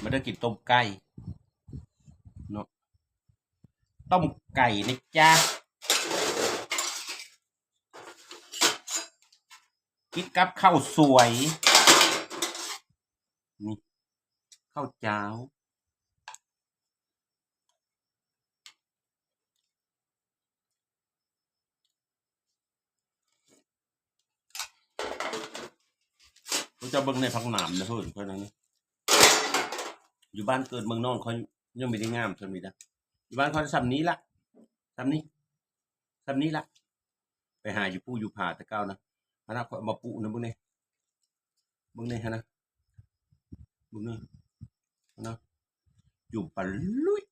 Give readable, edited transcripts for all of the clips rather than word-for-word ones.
ไม่ได้กินต้มไก่เนาะต้มไก่นะจ๊ะกินกับข้าวสวยนี่ข้าวเจ้าเขาจะเบิ่งในพักหนามนะเพื่อนเขานั้นอยู่บ้านเกิดเมืองนอนเขายังไม่ได้งามเท่านี้นะอยู่บ้านเขาซ้ำนี้ละซ้ำนี้ซ้ำนี้ละไปหาอยู่ปูอยู่ผาตะเก้านะฮะนะมาปูนะมึงเนี่ยฮะนะมึงเนี่ยนะอยู่ปะลุย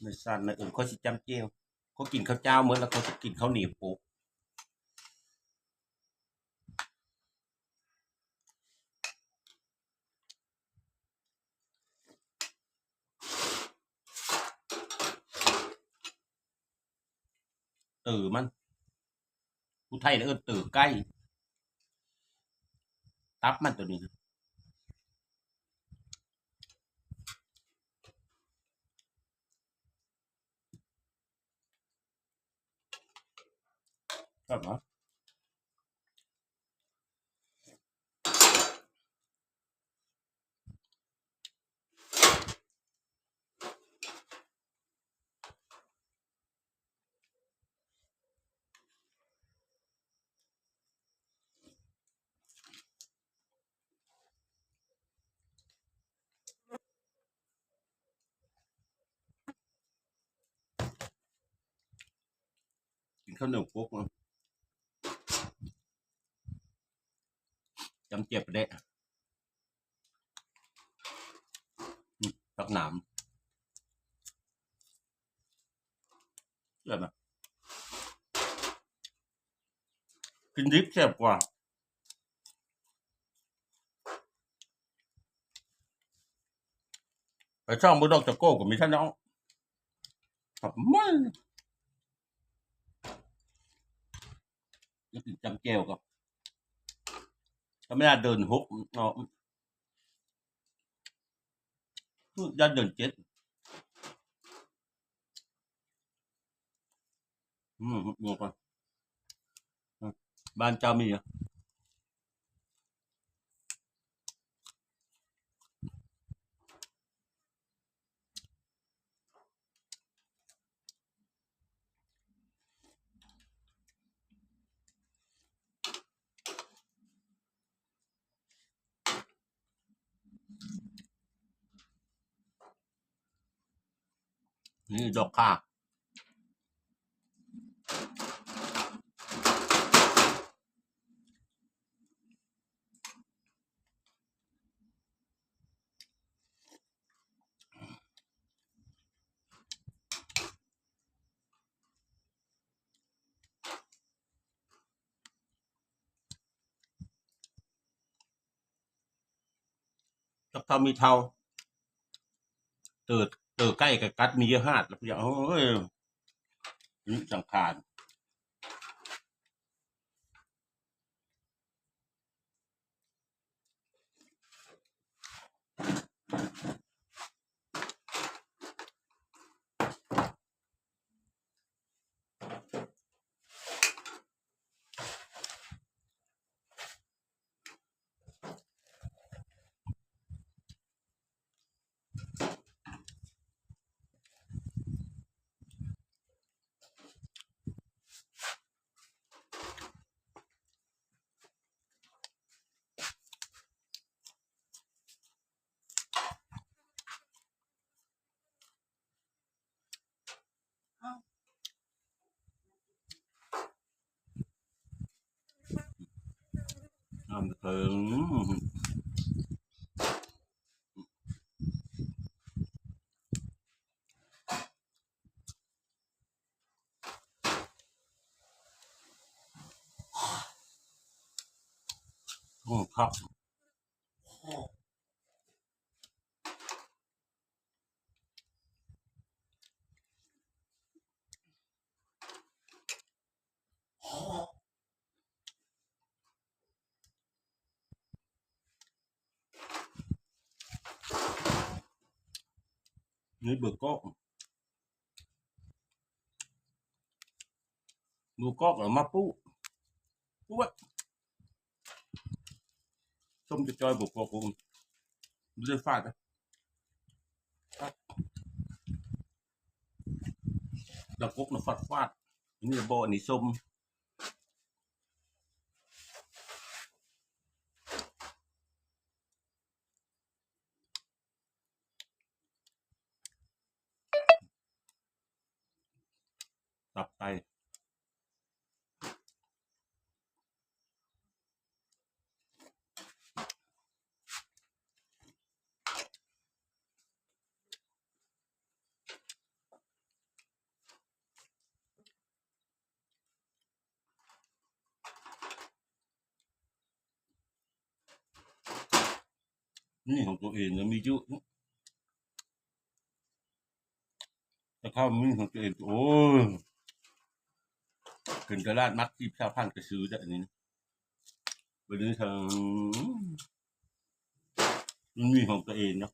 ในสันในเขาสิจำเจียวเขากินข้าวเจ้าเหมือนแล้วเขาจะกินข้าวเหนียวโป๊กตื่มันผู้ไทยเนี่ยตื่ใกล้ตับมันตัวนี้นะก็เหรอกินข้าวเหนียวโป๊กมันจำเจ็บไปได้ตักหนามเชื่อไหมกินดิบแซ่บกว่าไปช่องบุดอกตะโก้กับมีท่านน้องครับมันจะกินจำเจวกับก็ไม่ได้เดินหกเนาะยันเดินเจ็ดงงก่อนบ้านเจ้ามีอ่ะนี่ดอกข่าจักเท่ามีเท่าเติดใกล้กับกัดมีเยอะหาดแล้วอย่างเอ้ยนี่สังขารน้ำถึงครับ นี่เบอร์กอกดูกอกแล้วมาปุ๊ปุ๊บส้มจะจอยบุกกอกกูไม่ได้ฟาดนะดอกกกน่ะฟาดนี่บ่นี่ส้มตับไตนี่ของตัวเองมีเยอะแต่ข้าวมีของตัวเองโอ้ยขึ้นตลาดมักที่ชาวพันธุ์ก็ซื้อได้อันนี้ไปดูทางมันมีของตัวเองเนาะ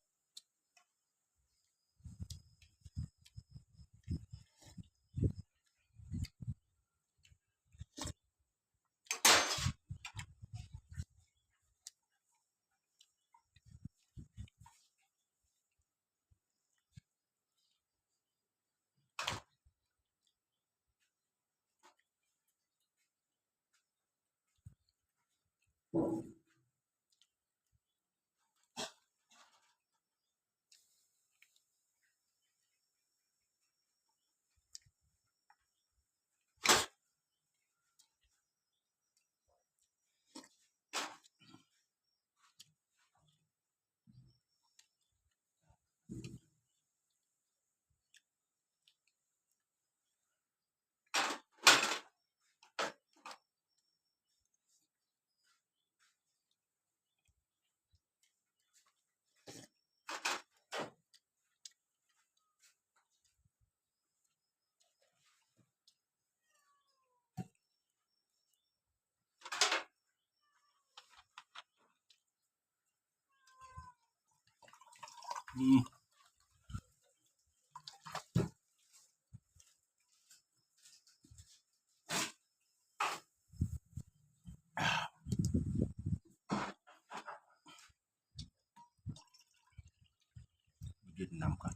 เย็นน้ำกัน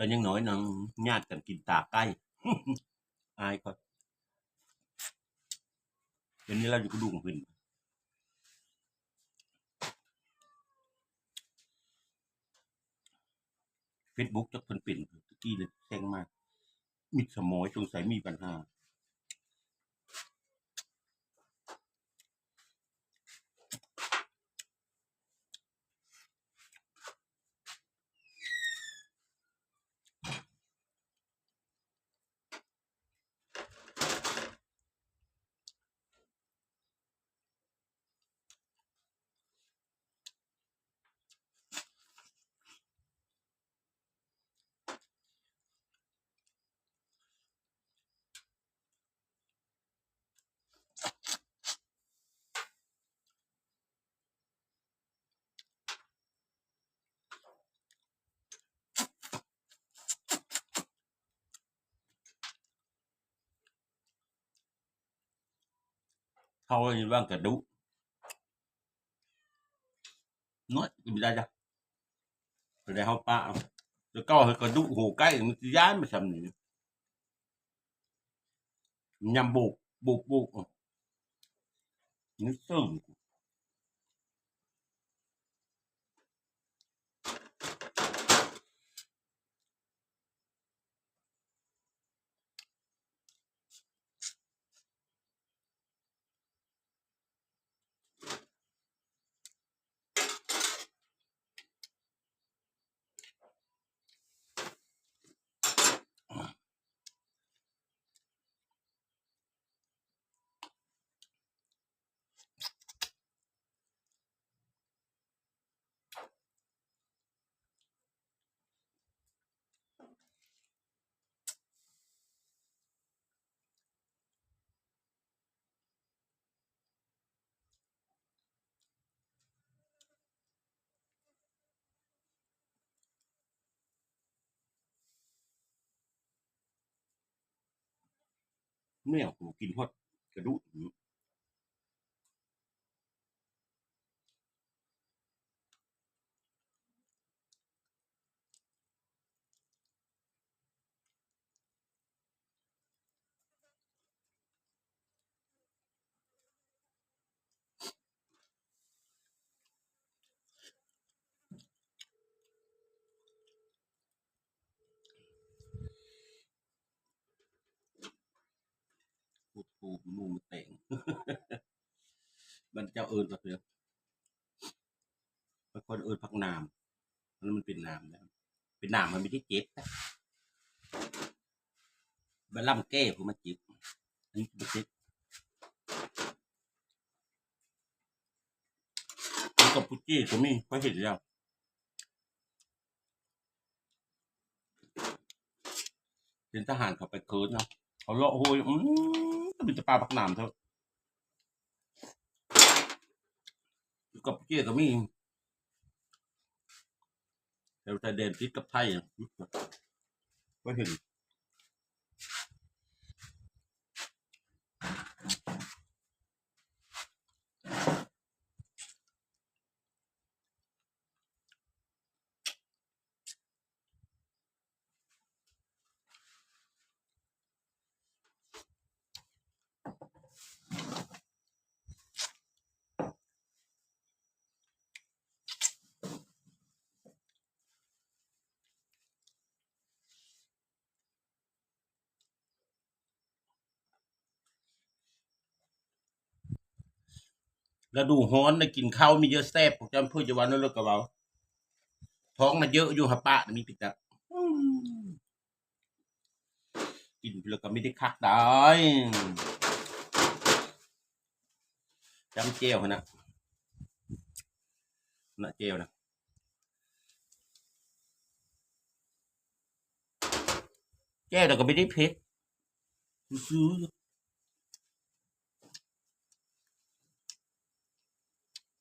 ก็ยังน้อยนังญาติกันกินตาใกล้ อายครับเดี๋ยวนี้เราอยู่กระดุงขึ้น Facebook จักเพิ่นเป็นตะกี้เลยแซงมากมิดสมอยสงสัยมีปัญหา เขาอยู่ว่างกระดุน้อยกินได้จ้ะแต่ได้เขาป้าแล้วก็ให้กระดุหูใกล้มันจะย้ายมาทำนี่ยำบุกนี่ซึ่งเนี่ยหูกินฮอดกระดุพูมูมันแต่งมันเจ้าเอิญก็คือเป็นคนเอิญพักนามมันเป็นนามนะเป็นนามมันไม่ได้เจ็บนะมันล่ำแก้ผมมาจิบอันนี้มันเจ็บกับปุจี้ก็มีเขาเห็นแล้วเป็นทหารเขาไปเคิร์ดเนาะเขาเลาะโหยเป็นจะปลาพักนามเถอะกับปุจี้ก็มีแต่แต่เดนทิศกับไทยก็เห็นแล้วดูฮ้อนได้กินข้าวมีเยอะแซ่บผมจำเพื่อจะวันนั้นเลิกกับเราท้องมันเยอะอยู่ฮะปะมีปิดอะกินแล้วก็ไม่ได้คักได้จำเจียวนะเจียวนะแก้วแต่ก็ไม่ได้เผ็ดซื้อ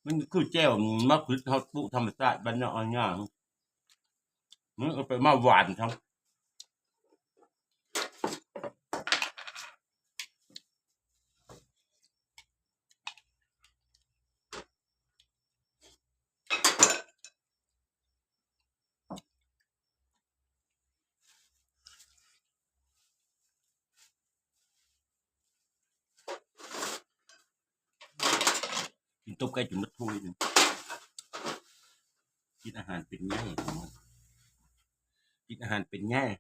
มันคือแจ้วมักคือเขาปุธรรมชาติบ้านนอกเนี่ยมันเอาไปมาหวานทั้งกินต้มไก่จุ่มมะทุยนึงกินอาหารเป็นง่ายกินอาหารเป็นง่าย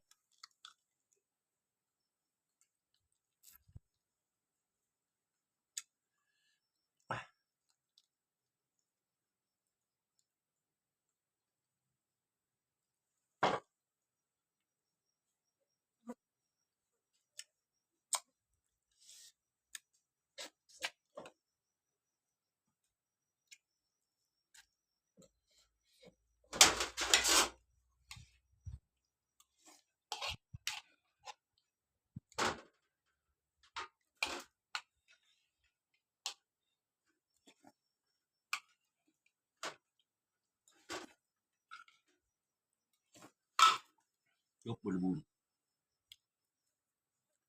ยกบริบูรณ์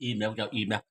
อิ่มแล้วจะอิ่มนะ